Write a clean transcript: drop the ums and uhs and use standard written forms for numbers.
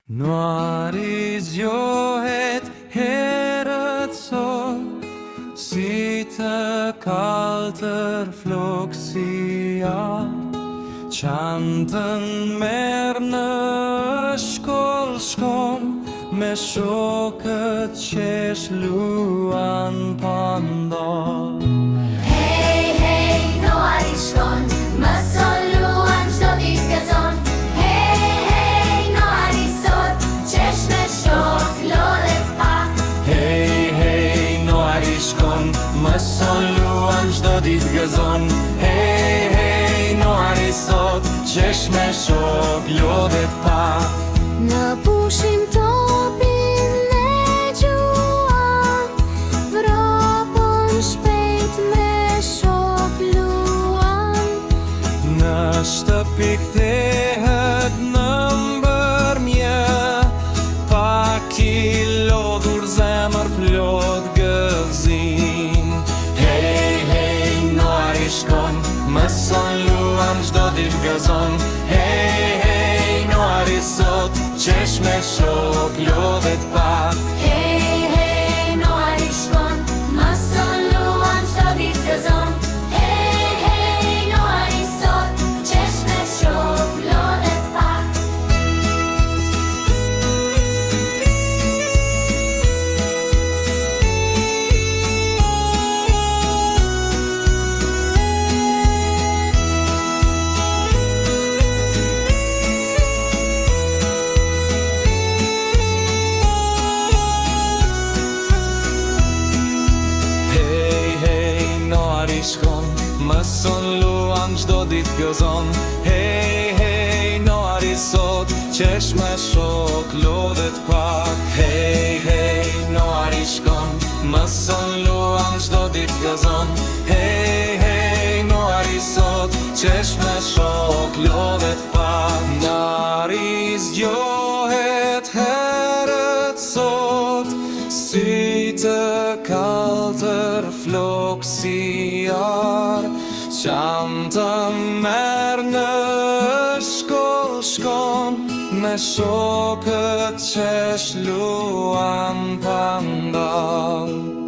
Noari zgjohet herët sot, si të kaltër flokë si javë. Qantën merr në shkollë shkon, me shokët qesh luan pandor. Hej, hej, Noari shkon, mëson luan çdo ditë gëzon. Hej, hej, Noari sot, qesh me shok, lodhet pak. Hej, hej, Noari shkon, mëson luan çdo ditë gëzon. Hej, hej, Noari sot, qesh me shok, lodhet pak. Në pushim topin e gjuan, vropën shpejt me shok luan. Në shtëpi kthehet në mbërmjet, pak i lodhur zemër plot gëzim. Hej, hej, Noari shkon, mëson luan çdo ditë gëzon. Hej, hej, Noari sot, qesh me shok, lodhet pak. Hej, hej, Noari shkon, mëson luan çdo ditë gëzon. Hej, hej, Noari sot, qesh me shok, lodhet pak. Shkon, mëson luan çdo ditë gëzon. Hej, hej, Noari sot, qesh me shok, lodhet pak. Hej, hej, Noari shkon, mëson luan çdo ditë gëzon. Hej, hej, Noari sot, qesh me shok, lodhet pak. Noari zgjohet herët sot, si të kaltër flokë si jarë. Qantën merr në shkollë shkon, me shokët qesh luan pandor.